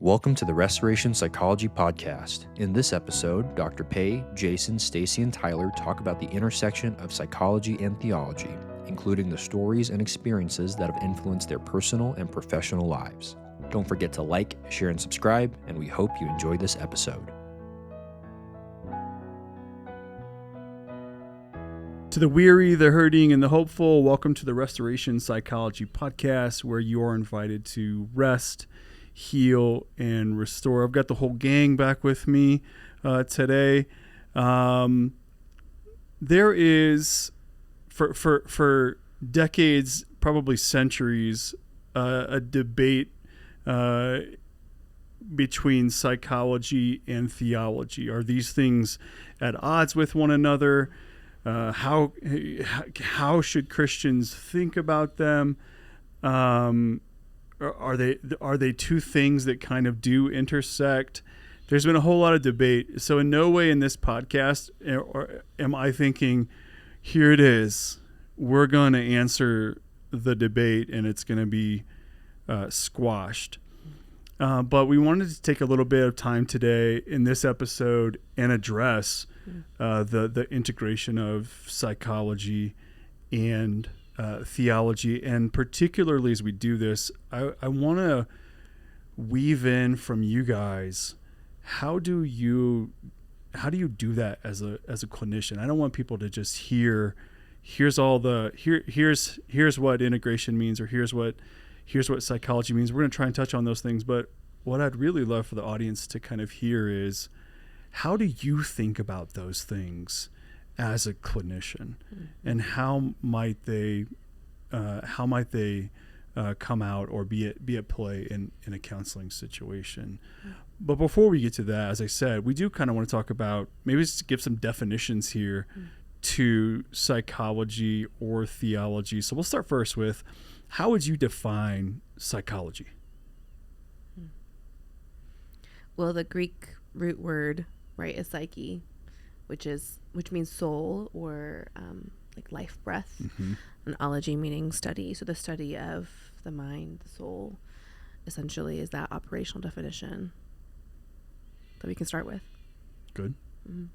Welcome to the Restoration Psychology Podcast. In this episode, Dr. Pei, Jason, Stacey, and Tyler talk about the intersection of psychology and theology, including the stories and experiences that have influenced their personal and professional lives. Don't forget to like, share, and subscribe, and we hope you enjoy this episode. To the weary, the hurting, and the hopeful, welcome to the Restoration Psychology Podcast, where you are invited to rest, heal, and restore. I've got the whole gang back with me today. There is, for decades, probably centuries, a debate between psychology and theology. Are these things at odds with one another? How should Christians think about them? Are they two things that kind of do intersect? There's been a whole lot of debate. So in no way in this podcast am I thinking, here it is, we're going to answer the debate and it's going to be squashed. But we wanted to take a little bit of time today in this episode and address the integration of psychology and theology. And particularly as we do this, I want to weave in from you guys, how do you do that as a clinician? I don't want people to just here's what integration means, or here's what psychology means. We're going to try and touch on those things, but what I'd really love for the audience to kind of hear is, how do you think about those things as a clinician, and how might they come out or be at play in a counseling situation? But before we get to that, as I said, we do kind of want to talk about, maybe just give some definitions here to psychology or theology. So we'll start first with, how would you define psychology? Well, the Greek root word, right, is psyche, which means soul, or like life breath. And ology meaning study. So the study of the mind, the soul, essentially is that operational definition that we can start with. Good. And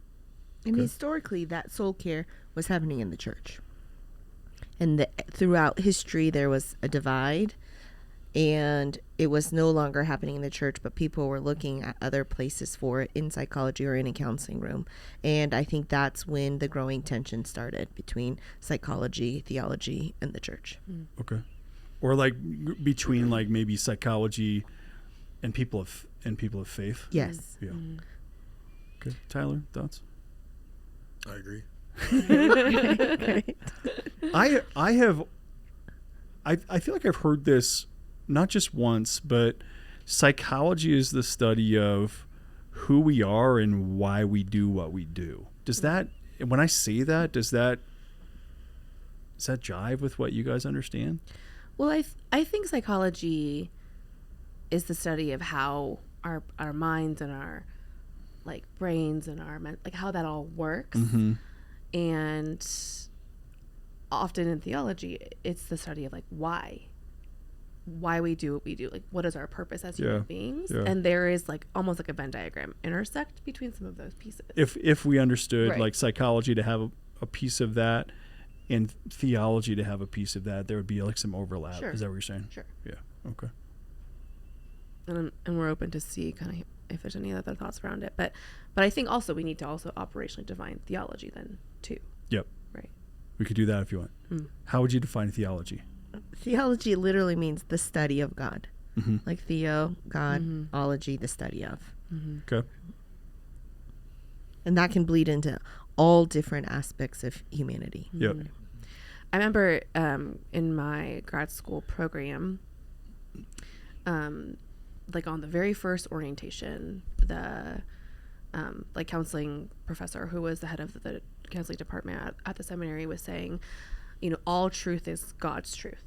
historically, that soul care was happening in the church. And throughout history, there was a divide, and it was no longer happening in the church, but people were looking at other places for it in psychology or in a counseling room. And I think that's when the growing tension started between psychology, theology, and the church. Okay. Or like between like maybe psychology and people of faith. Yes. Yeah. Okay. Tyler, thoughts? I agree. Great. I feel like I've heard this not just once, but psychology is the study of who we are and why we do what we do. Does that, when I say that, does that jive with what you guys understand? Well, I think psychology is the study of how our minds and our like brains and our like how that all works. And often in theology, it's the study of like why we do what we do, like what is our purpose as human beings. And there is like almost like a Venn diagram intersect between some of those pieces. If we understood Right. like psychology to have a piece of that and theology to have a piece of that, there would be like some overlap. Sure. Is that what you're saying? Sure. Yeah. Okay. And we're open to see kind of if there's any other thoughts around it. But I think also we need to also operationally define theology then too. Yep. Right. We could do that if you want. How would you define theology? Theology literally means the study of God. Like theo, God, ology, the study of. Okay. And that can bleed into all different aspects of humanity. Yep. I remember in my grad school program, like on the very first orientation, the like counseling professor who was the head of the counseling department at the seminary was saying, all truth is God's truth,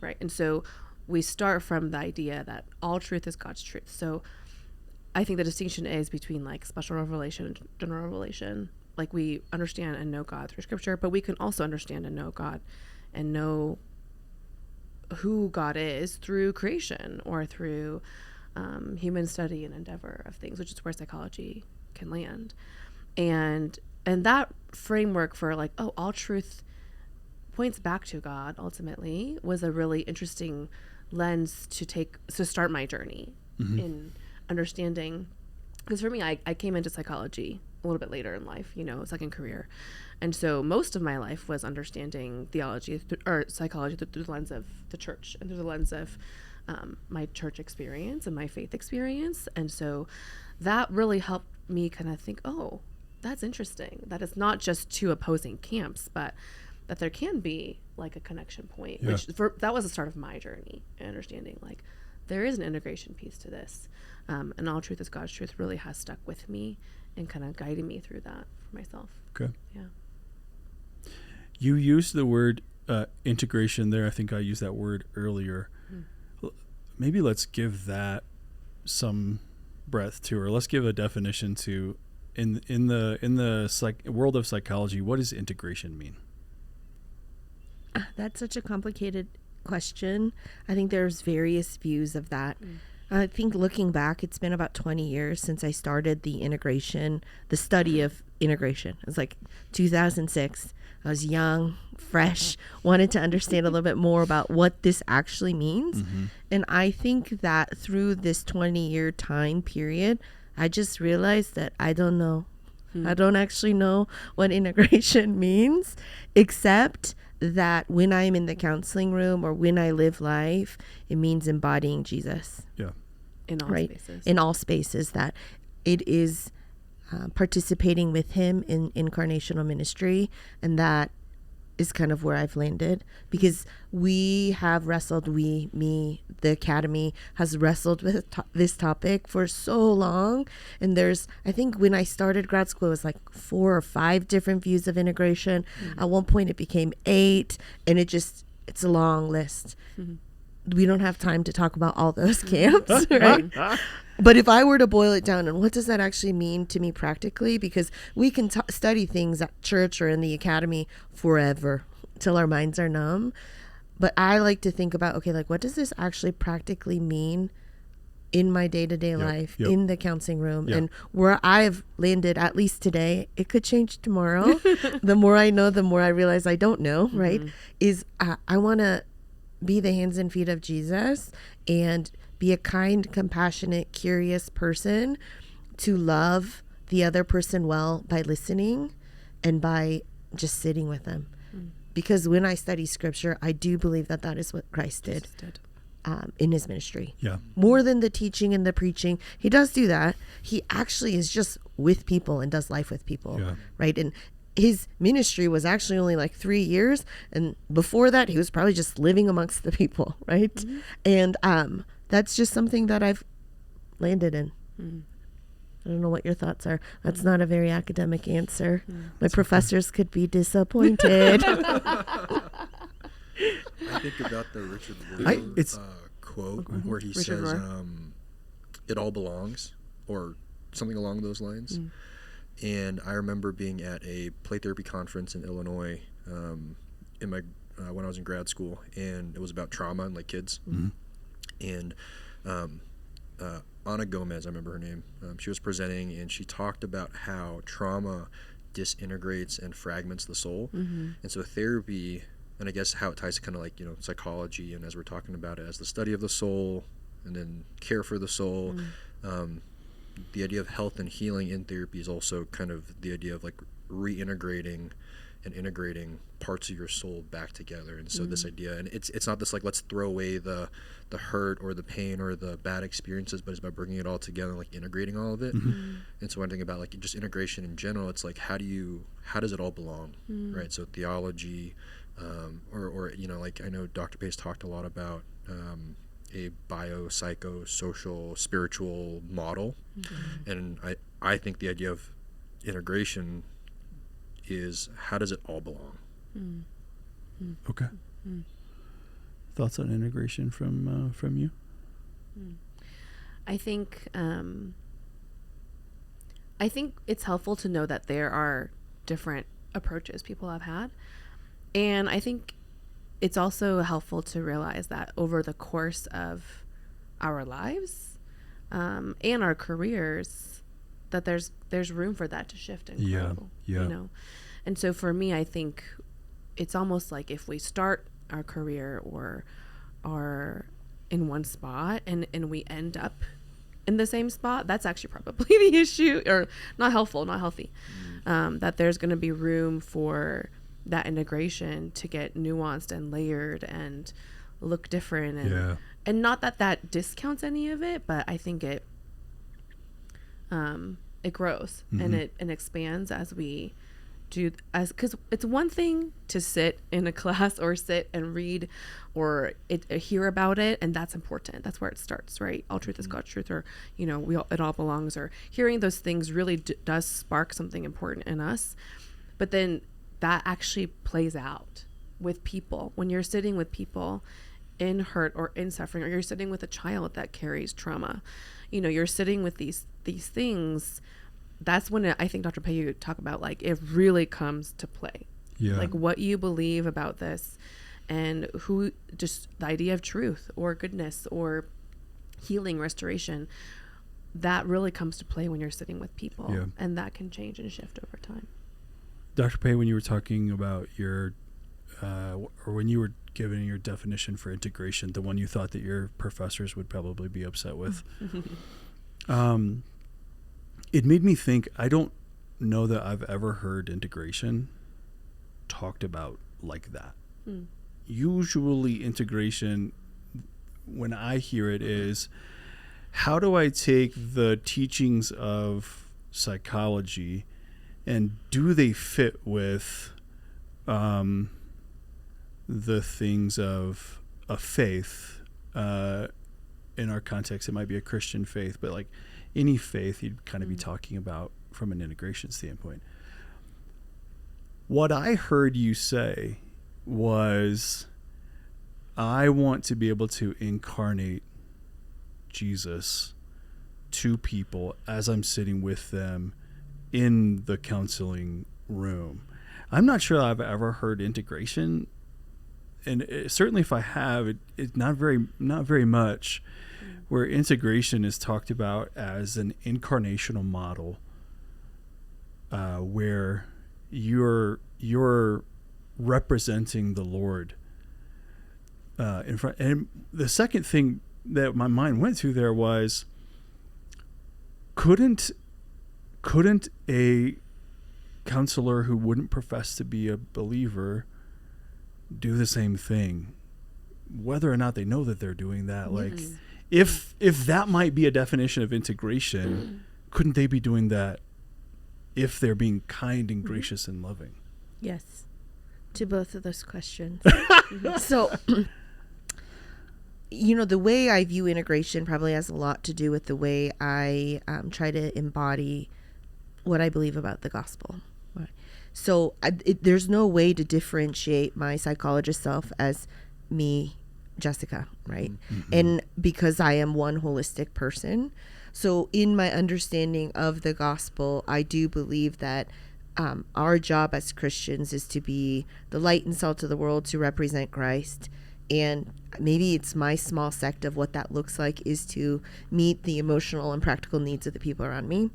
right? And so we start from the idea that all truth is God's truth. So I think the distinction is between like special revelation and general revelation. Like we understand and know God through scripture, but we can also understand and know God and know who God is through creation or through human study and endeavor of things, which is where psychology can land. And that framework for like, oh, all truth points back to God ultimately was a really interesting lens to start my journey in understanding. Because for me, I came into psychology a little bit later in life, second career. And so most of my life was understanding theology or psychology through the lens of the church and through the lens of my church experience and my faith experience. And so that really helped me kind of think, oh, that's interesting. That it's not just two opposing camps, but that there can be like a connection point, which that was the start of my journey and understanding like there is an integration piece to this. And all truth is God's truth really has stuck with me and kind of guided me through that for myself. Okay. Yeah. You used the word integration there. I think I used that word earlier. Maybe let's give that some breadth to, or let's give a definition to, in the world of psychology, what does integration mean? That's such a complicated question. I think there's various views of that. I think looking back, it's been about 20 years since I started the study of integration. It was like 2006. I was young, fresh, wanted to understand a little bit more about what this actually means. And I think that through this 20-year time period, I just realized that I don't know. I don't actually know what integration means, except that when I'm in the counseling room or when I live life, it means embodying Jesus. Yeah. In all spaces. In all spaces, that it is participating with him in incarnational ministry, and that is kind of where I've landed, because we have wrestled, the Academy has wrestled with this topic for so long. And I think when I started grad school, it was like 4 or 5 different views of integration. At one point it became 8, and it's a long list. We don't have time to talk about all those camps, right? But if I were to boil it down, and what does that actually mean to me practically? Because we can study things at church or in the academy forever till our minds are numb. But I like to think about, okay, like what does this actually practically mean in my day-to-day life, in the counseling room, and where I've landed, at least today, it could change tomorrow. The more I know, the more I realize I don't know, right? Is I want to be the hands and feet of Jesus and be a kind, compassionate, curious person, to love the other person well by listening and by just sitting with them. Because when I study scripture, I do believe that is what Christ did. In his ministry. Yeah. More than the teaching and the preaching. He does do that. He actually is just with people and does life with people. Yeah. Right. And his ministry was actually only like 3 years. And before that, he was probably just living amongst the people. Right. And that's just something that I've landed in. I don't know what your thoughts are. That's not a very academic answer. My professors could be disappointed. I think about the Richard Rohr quote where he says, it all belongs, or something along those lines. And I remember being at a play therapy conference in Illinois in my when I was in grad school, and it was about trauma and like kids. And Ana Gomez, I remember her name, she was presenting, and she talked about how trauma disintegrates and fragments the soul. And so therapy, and I guess how it ties to kind of like, psychology, and as we're talking about it as the study of the soul and then care for the soul, the idea of health and healing in therapy is also kind of the idea of like reintegrating and integrating parts of your soul back together. And so this idea, and it's not this like let's throw away the hurt or the pain or the bad experiences, but it's about bringing it all together, like integrating all of it. And so when I think about like just integration in general, it's like how does it all belong, right? So theology, or like I know Dr. Pace talked a lot about a biopsychosocial spiritual model, and I think the idea of integration is how does it all belong. Okay. Thoughts on integration from you? I think it's helpful to know that there are different approaches people have had, and I think it's also helpful to realize that over the course of our lives, and our careers, that there's room for that to shift and grow. You know, and so for me, I think it's almost like if we start our career or are in one spot and we end up in the same spot, that's actually probably the issue, or not healthy. That there's going to be room for that integration to get nuanced and layered and look different, and not that discounts any of it, but I think it grows and it expands as we do, because it's one thing to sit in a class or sit and read or hear about it, and that's important. That's where it starts, right? All truth is God's truth, or you know, it all belongs, or hearing those things really does spark something important in us. But then that actually plays out with people. When you're sitting with people in hurt or in suffering, or you're sitting with a child that carries trauma, you know, you're sitting with these things. That's when I think, Dr. Pei, you talk about, like, it really comes to play. Like what you believe about this, and who, just the idea of truth or goodness or healing, restoration, that really comes to play when you're sitting with people, and that can change and shift over time. Dr. Pei, when you were talking about your, or when you were giving your definition for integration, the one you thought that your professors would probably be upset with, it made me think, I don't know that I've ever heard integration talked about like that. Usually integration, when I hear it, is how do I take the teachings of psychology and do they fit with the things of a faith? In our context, it might be a Christian faith, but like any faith, you'd kind of be talking about from an integration standpoint. What I heard you say was, I want to be able to incarnate Jesus to people as I'm sitting with them in the counseling room. I'm not sure I've ever heard integration, and certainly if I have, it's not very much, where integration is talked about as an incarnational model, where you're representing the Lord in front. And the second thing that my mind went to there was, couldn't a counselor who wouldn't profess to be a believer do the same thing, whether or not they know that they're doing that? Like, if that might be a definition of integration, couldn't they be doing that if they're being kind and gracious and loving? Yes, to both of those questions. So, you know, the way I view integration probably has a lot to do with the way I try to embody what I believe about the gospel. Right. So there's no way to differentiate my psychologist self as me, Jessica, right? And because I am one holistic person. So in my understanding of the gospel, I do believe that our job as Christians is to be the light and salt of the world, to represent Christ. And maybe it's my small sect of what that looks like is to meet the emotional and practical needs of the people around me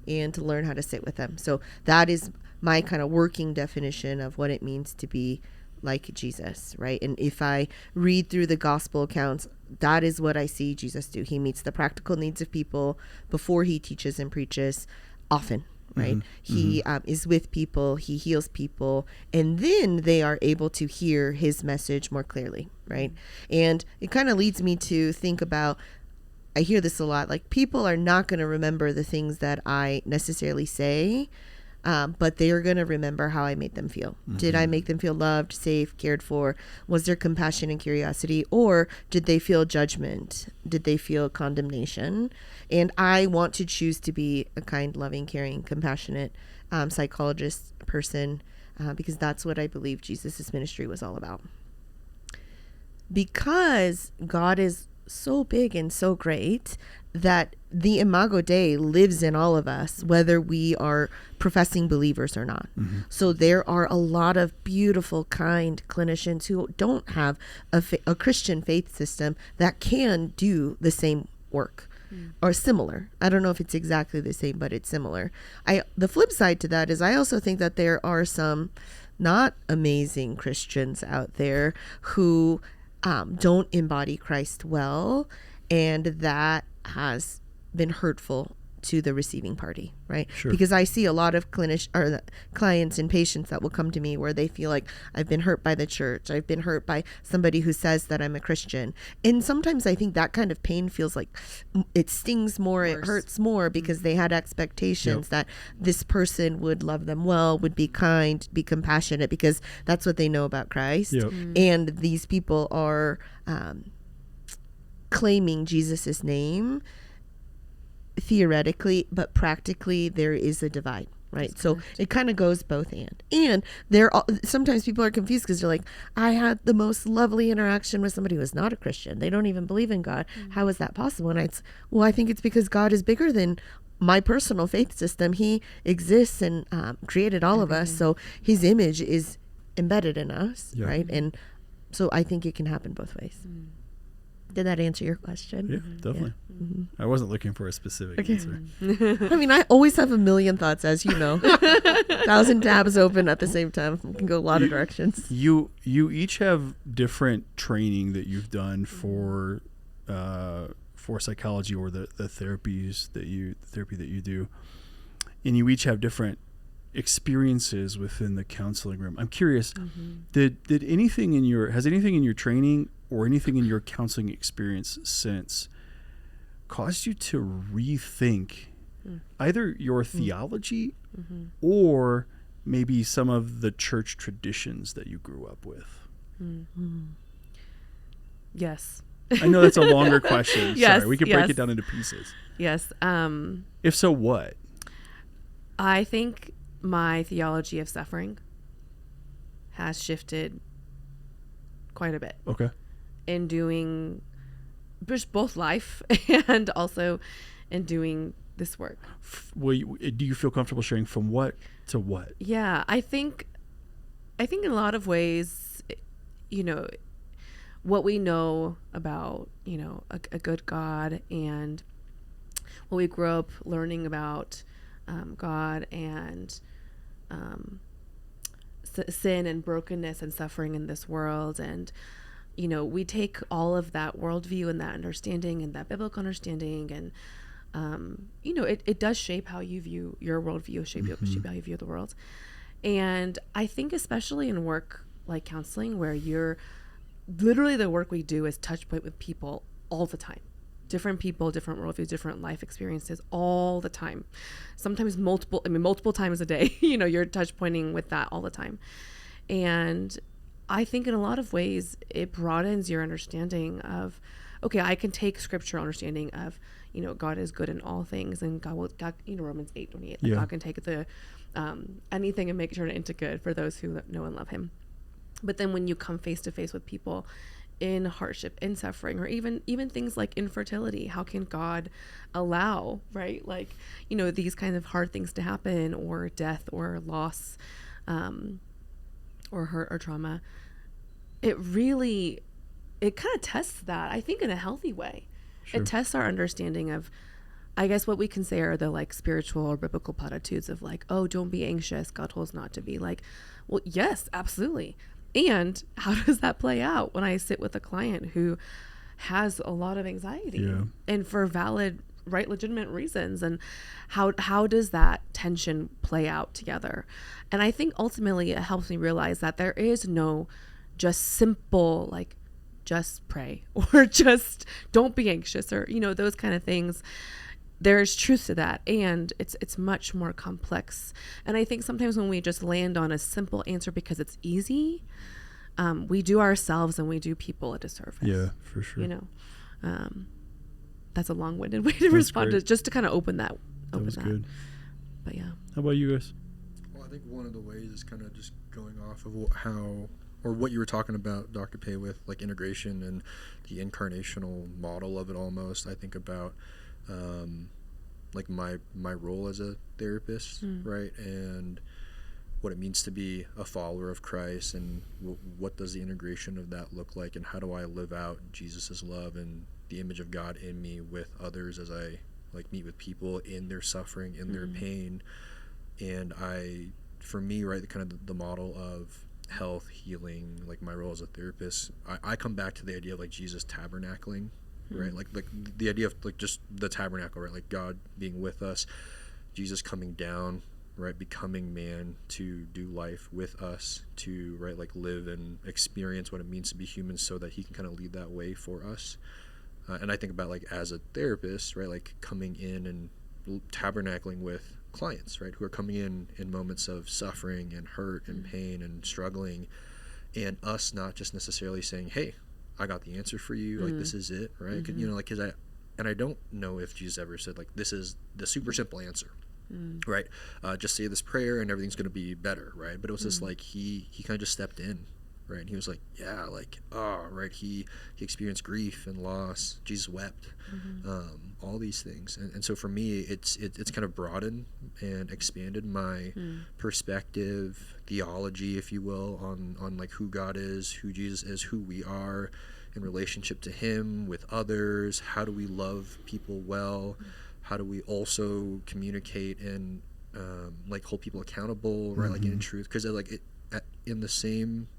and to learn how to sit with them. So that is my kind of working definition of what it means to be like Jesus, right? And if I read through the gospel accounts, that is what I see Jesus do. He meets the practical needs of people before he teaches and preaches, often, right? He is with people, he heals people, and then they are able to hear his message more clearly, right? And it kind of leads me to think about, I hear this a lot, like, people are not going to remember the things that I necessarily say, but they are going to remember how I made them feel. Did I make them feel loved, safe, cared for? Was there compassion and curiosity? Or did they feel judgment? Did they feel condemnation? And I want to choose to be a kind, loving, caring, compassionate psychologist person, because that's what I believe Jesus' ministry was all about. Because God is so big and so great that the Imago Dei lives in all of us, whether we are professing believers or not. So there are a lot of beautiful, kind clinicians who don't have a Christian faith system that can do the same work, or similar. I don't know if it's exactly the same, but it's similar. The flip side to that is I also think that there are some not amazing Christians out there who don't embody Christ well, and that has been hurtful to the receiving party, right? Sure. Because I see a lot of clients and patients that will come to me where they feel like I've been hurt by the church, I've been hurt by somebody who says that I'm a Christian, and sometimes I think that kind of pain feels like it stings more, it hurts more, because they had expectations that this person would love them well, would be kind, be compassionate, because that's what they know about Christ. And these people are claiming Jesus's name theoretically, but practically there is a divide, right? That's so correct. It kind of goes both and sometimes people are confused because they're like, I had the most lovely interaction with somebody who is not a Christian, they don't even believe in God. How is that possible? And I think it's because God is bigger than my personal faith system. He exists and created all of us, so his image is embedded in us, right? And so I think it can happen both ways. Did that answer your question? Yeah, definitely. I wasn't looking for a specific answer. I mean, I always have a million thoughts, as you know. 1,000 tabs open at the same time. It can go a lot of directions. You each have different training that you've done for psychology, or the therapy that you do, and you each have different experiences within the counseling room. I'm curious, has anything in your training or anything in your counseling experience since caused you to rethink either your theology or maybe some of the church traditions that you grew up with? Yes. I know that's a longer question. Yes, Sorry, we can break it down into pieces. Yes. If so, what? I think my theology of suffering has shifted quite a bit. Okay. In doing just both life and also in doing this work. Do you feel comfortable sharing from what to what? Yeah, I think in a lot of ways, what we know about, a good God, and what we grew up learning about God and sin and brokenness and suffering in this world. And we take all of that worldview and that understanding and that biblical understanding, and it does shape how you view your worldview, shape how you view the world. And I think especially in work like counseling, where you're literally, the work we do is touch point with people all the time, different people, different worldviews, different life experiences all the time, sometimes multiple times a day. You're touch pointing with that all the time. And I think in a lot of ways it broadens your understanding of, okay, I can take scriptural understanding of, God is good in all things, and God, Romans 8:28, like God can take the anything and make it turn it into good for those who know and love him. But then when you come face to face with people in hardship, in suffering, or even things like infertility, how can God allow, right? Like, these kinds of hard things to happen, or death or loss, or hurt or trauma. It kind of tests that, I think, in a healthy way. Sure. It tests our understanding of, I guess, what we can say are the like spiritual or biblical platitudes of like, oh, don't be anxious, God told us not to be. Like, well, yes, absolutely. And how does that play out when I sit with a client who has a lot of anxiety and for valid, right, legitimate reasons? And how does that tension play out together? And I think ultimately it helps me realize that there is no just simple, like, just pray, or just don't be anxious, or, those kind of things. There's truth to that, and it's much more complex. And I think sometimes when we just land on a simple answer because it's easy, we do ourselves and we do people a disservice. Yeah, for sure. That's a long-winded way to respond to, just to kind of open that. That was good. But yeah. How about you guys? Well, I think one of the ways is kind of just going off of how, or what you were talking about, Dr. Pei, with like integration and the incarnational model of it almost. I think about like my role as a therapist, right? And what it means to be a follower of Christ, and what does the integration of that look like, and how do I live out Jesus's love and the image of God in me with others as I like meet with people in their suffering, in their pain. And for me, right, kind of the model of health, healing, like my role as a therapist, I come back to the idea of like Jesus tabernacling, right? Like the idea of like just the tabernacle, right? Like God being with us, Jesus coming down, right, becoming man to do life with us, to, right, like live and experience what it means to be human so that he can kind of lead that way for us. And I think about like as a therapist, right, like coming in and tabernacling with clients, right, who are coming in moments of suffering and hurt and pain and struggling, and us not just necessarily saying, hey, I got the answer for you, like this is it, right? You know, like, because I don't know if Jesus ever said like this is the super simple answer, right? Just say this prayer and everything's going to be better, right? But it was just like he kind of just stepped in, right? And he was like, yeah, like, right, he experienced grief and loss. Jesus wept, all these things. And so for me, it's kind of broadened and expanded my perspective, theology, if you will, on like who God is, who Jesus is, who we are in relationship to him, with others. How do we love people well? How do we also communicate and like hold people accountable, right? Like in truth, because like in the same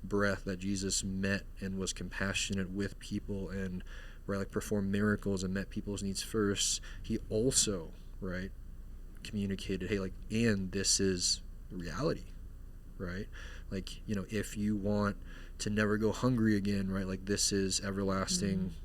breath that Jesus met and was compassionate with people and, right, like performed miracles and met people's needs first, he also, right, communicated, hey, like, and this is reality, right? Like, you know, if you want to never go hungry again, right, like this is everlasting,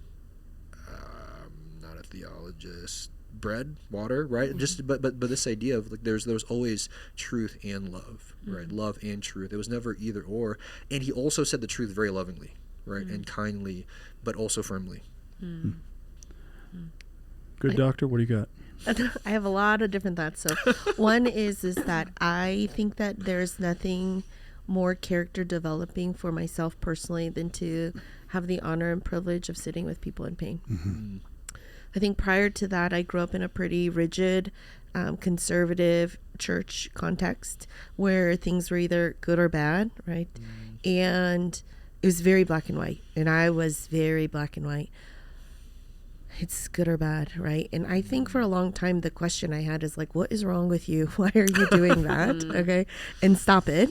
not a theologist, bread, water, right? Just but this idea of like there's always truth and love, right? Love and truth. It was never either or. And he also said the truth very lovingly, right, and kindly, but also firmly. Good doctor, what do you got? I have a lot of different thoughts. So one is that I think that there's nothing more character developing for myself personally than to have the honor and privilege of sitting with people in pain. I think prior to that, I grew up in a pretty rigid, conservative church context where things were either good or bad, right? And it was very black and white. And I was very black and white. It's good or bad, right? And I think for a long time, the question I had is like, what is wrong with you? Why are you doing that? Okay. And stop it.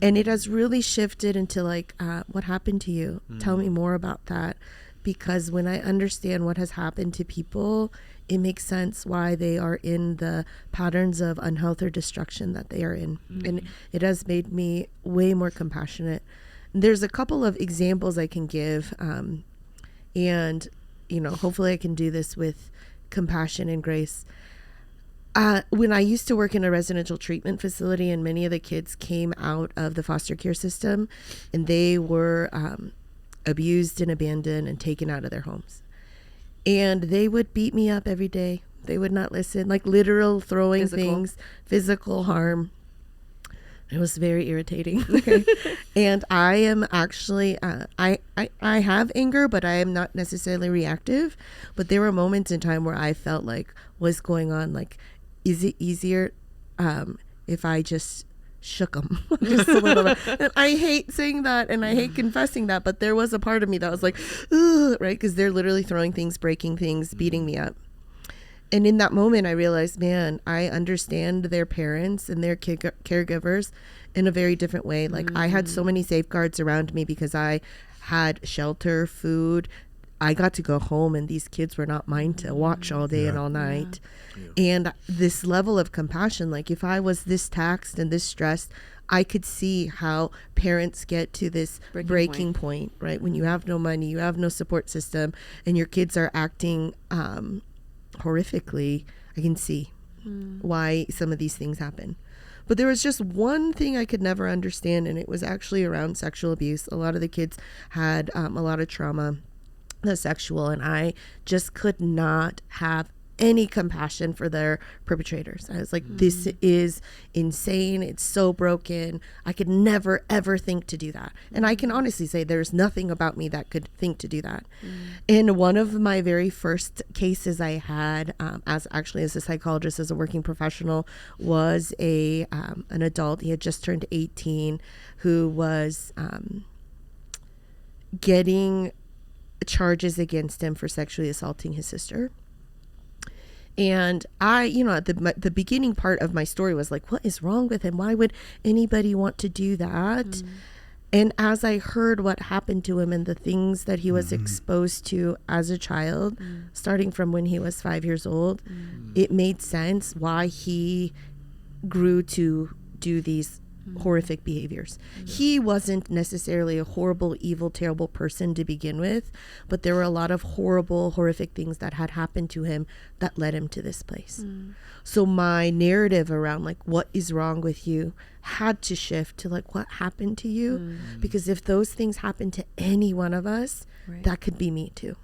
And it has really shifted into like, what happened to you? Tell me more about that. Because when I understand what has happened to people, it makes sense why they are in the patterns of unhealth or destruction that they are in. And it has made me way more compassionate. There's a couple of examples I can give. And, you know, hopefully I can do this with compassion and grace. When I used to work in a residential treatment facility, and many of the kids came out of the foster care system, and they were abused and abandoned and taken out of their homes. And they would beat me up every day. They would not listen, like literal throwing things, physical harm. It was very irritating. Okay. And I am actually, I have anger, but I am not necessarily reactive. But there were moments in time where I felt like, what's going on? Like, is it easier if I just shook them just a little bit? And I hate saying that and I hate confessing that, but there was a part of me that was like, ugh, right? Because they're literally throwing things, breaking things, beating me up. And in that moment, I realized, man, I understand their parents and their caregivers in a very different way. Like I had so many safeguards around me because I had shelter, food. I got to go home and these kids were not mine to watch all day and all night. And this level of compassion, like if I was this taxed and this stressed, I could see how parents get to this breaking point, right? When you have no money, you have no support system, and your kids are acting horrifically. I can see why some of these things happen. But there was just one thing I could never understand, and it was actually around sexual abuse. A lot of the kids had a lot of trauma, the sexual, and I just could not have any compassion for their perpetrators. I was like, this is insane. It's so broken. I could never, ever think to do that. And I can honestly say there's nothing about me that could think to do that. And one of my very first cases I had as a psychologist, as a working professional, was an adult. He had just turned 18 who was getting charges against him for sexually assaulting his sister. And I, at the beginning part of my story was like, what is wrong with him? Why would anybody want to do that? And as I heard what happened to him and the things that he was exposed to as a child, starting from when he was 5 years old, it made sense why he grew to do these horrific behaviors. He wasn't necessarily a horrible, evil, terrible person to begin with, but there were a lot of horrible, horrific things that had happened to him that led him to this place. So my narrative around like what is wrong with you had to shift to like what happened to you, because if those things happen to any one of us, that could be me too.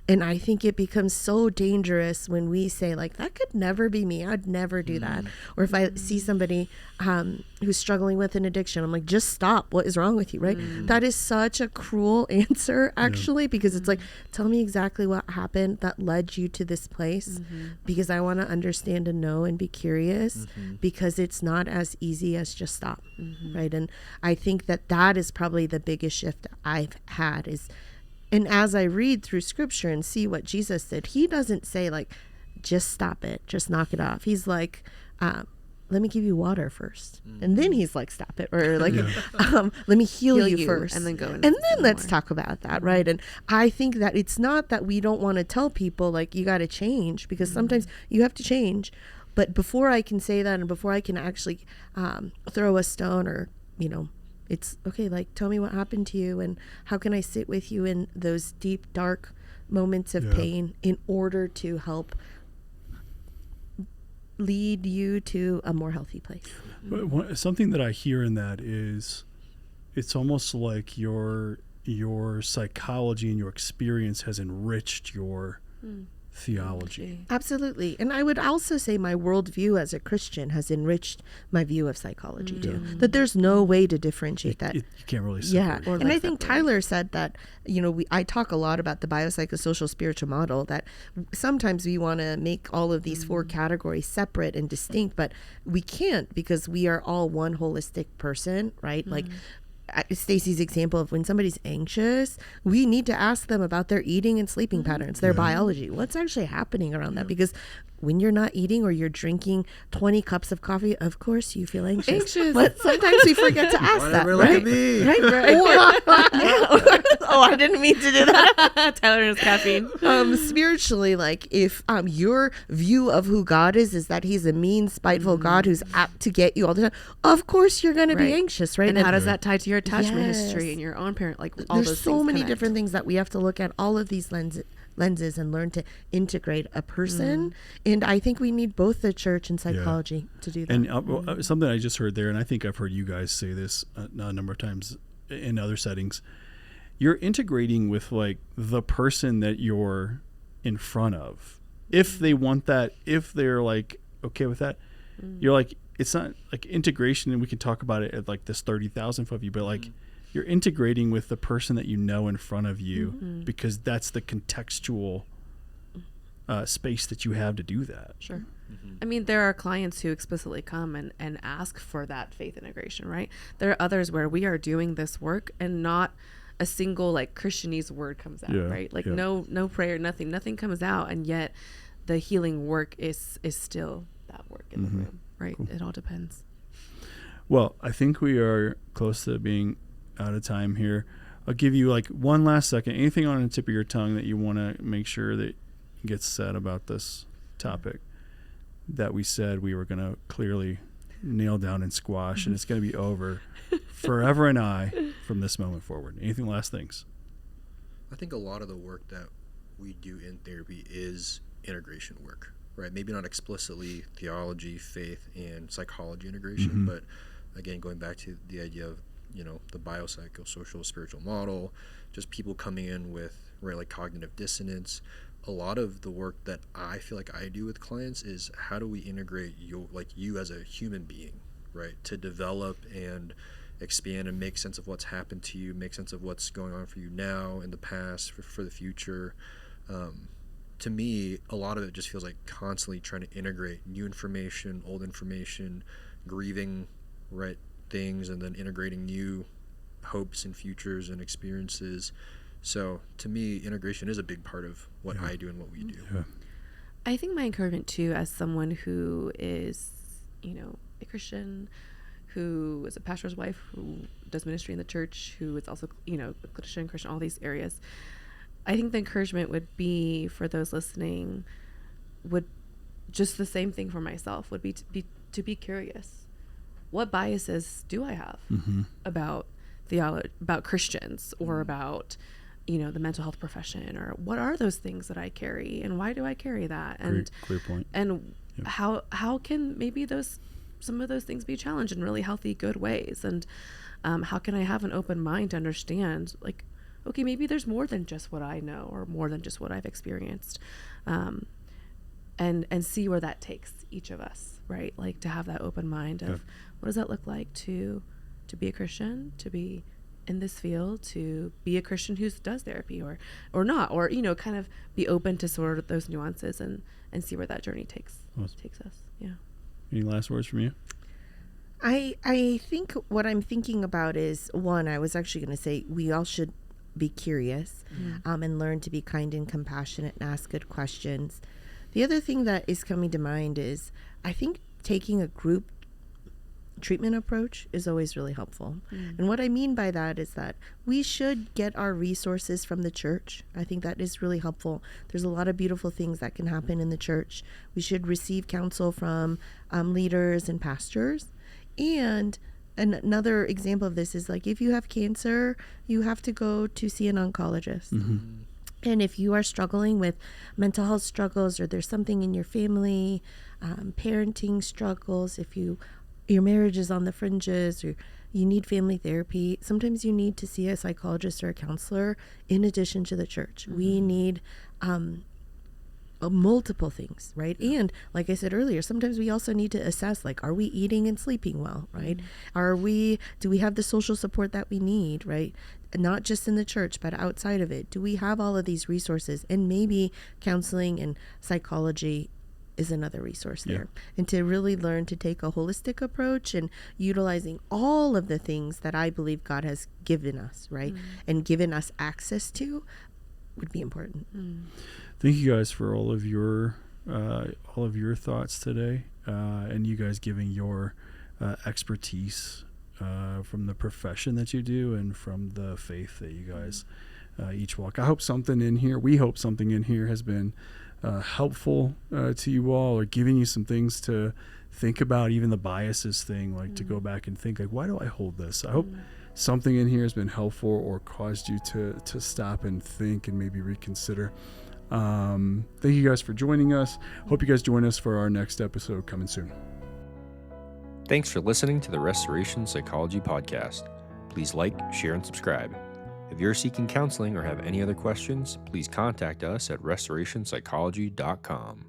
And I think it becomes so dangerous when we say like, that could never be me. I'd never do that. Or if I see somebody who's struggling with an addiction, I'm like, just stop. What is wrong with you? Right? That is such a cruel answer actually, because it's like, tell me exactly what happened that led you to this place, because I want to understand and know and be curious, because it's not as easy as just stop. Right? And I think that is probably the biggest shift I've had is, and as I read through scripture and see what Jesus did, he doesn't say like, just stop it, just knock it off. He's like, let me give you water first. And then he's like, stop it. Or like, let me heal you first. And then go. And then let's talk about that. Right. And I think that it's not that we don't want to tell people like, you got to change, because sometimes you have to change. But before I can say that, and before I can actually throw a stone or, it's okay, like, tell me what happened to you and how can I sit with you in those deep, dark moments of pain in order to help lead you to a more healthy place. Something that I hear in that is it's almost like your psychology and your experience has enriched your theology. Absolutely. And I would also say my worldview as a Christian has enriched my view of psychology too. That there's no way to differentiate that. You can't really separate. Yeah. And I think Tyler said that, I talk a lot about the biopsychosocial spiritual model, that sometimes we want to make all of these four categories separate and distinct, but we can't, because we are all one holistic person, right? Like Stacey's example of when somebody's anxious, we need to ask them about their eating and sleeping patterns, their biology. What's actually happening around that? Because when you're not eating or you're drinking 20 cups of coffee, of course you feel anxious. But sometimes we forget to ask that, right? Oh, I didn't mean to do that. Tyler and his caffeine. Spiritually, like if your view of who God is that he's a mean, spiteful God who's apt to get you all the time, of course you're going to be anxious, right? And how does that tie to your attachment history and your own parent? Like all there's those so things many connect. different things that we have to look at, all of these lenses and learn to integrate a person. And I think we need both the church and psychology to do that. And something I just heard there, and I think I've heard you guys say this a number of times in other settings, you're integrating with like the person that you're in front of. If they want that, if they're like okay with that, you're like, it's not like integration, and we can talk about it at like this 30,000th of you, but like you're integrating with the person that you know in front of you, because that's the contextual space that you have to do that. Sure. I mean, there are clients who explicitly come and ask for that faith integration, right? There are others where we are doing this work and not a single like Christianese word comes out, right? Like no prayer, nothing comes out, and yet the healing work is still that work in the room, right? Cool. It all depends. Well, I think we are close to being out of time here. I'll give you like one last second. Anything on the tip of your tongue that you want to make sure that gets said about this topic that we said we were going to clearly nail down and squash, and it's going to be over forever and I from this moment forward. Anything last things? I think a lot of the work that we do in therapy is integration work, right? Maybe not explicitly theology, faith, and psychology integration, but again, going back to the idea of, the biopsychosocial spiritual model, just people coming in with, right, like cognitive dissonance. a lot of the work that I feel like I do with clients is how do we integrate you as a human being, right? To develop and expand and make sense of what's happened to you, make sense of what's going on for you now, in the past, for the future. To me, a lot of it just feels like constantly trying to integrate new information, old information, grieving, right, things, and then integrating new hopes and futures and experiences. So to me, integration is a big part of what I do and what we do. Yeah. I think my encouragement too, as someone who is, a Christian, who is a pastor's wife, who does ministry in the church, who is also, a Christian, all these areas. I think the encouragement would be for those listening, would just the same thing for myself, would be to be curious. What biases do I have about theology, about Christians, or about, the mental health profession, or what are those things that I carry, and why do I carry that? And Great point. And how can maybe some of those things be challenged in really healthy, good ways? And how can I have an open mind to understand, like, okay, maybe there's more than just what I know, or more than just what I've experienced, and see where that takes each of us, right? Like, to have that open mind of what does that look like to be a Christian, to be in this field, to be a Christian who does therapy or not, or kind of be open to sort of those nuances and see where that journey takes us. Yeah. Any last words from you? I think what I'm thinking about is, one, I was actually going to say we all should be curious and learn to be kind and compassionate and ask good questions. The other thing that is coming to mind is, I think taking a group treatment approach is always really helpful. And what I mean by that is that we should get our resources from the church. I think that is really helpful. There's a lot of beautiful things that can happen in the church. We should receive counsel from leaders and pastors. And another example of this is, like, if you have cancer, you have to go to see an oncologist. And if you are struggling with mental health struggles, or there's something in your family, parenting struggles, if your marriage is on the fringes, or you need family therapy, sometimes you need to see a psychologist or a counselor in addition to the church. We need multiple things, right? And like I said earlier, sometimes we also need to assess, like, are we eating and sleeping well, right? Do we have the social support that we need, right? Not just in the church, but outside of it. Do we have all of these resources? And maybe counseling and psychology is another resource there. And to really learn to take a holistic approach and utilizing all of the things that I believe God has given us, right? And given us access to would be important. Thank you guys for all of your thoughts today, and you guys giving your expertise from the profession that you do and from the faith that you guys each walk. We hope something in here has been helpful to you all, or giving you some things to think about, even the biases thing, like to go back and think, like, why do I hold this? I hope something in here has been helpful or caused you to stop and think and maybe reconsider. Thank you guys for joining us. Hope you guys join us for our next episode coming soon. Thanks for listening to the Restoration Psychology Podcast. Please like, share, and subscribe. If you're seeking counseling or have any other questions, please contact us at restorationpsychology.com.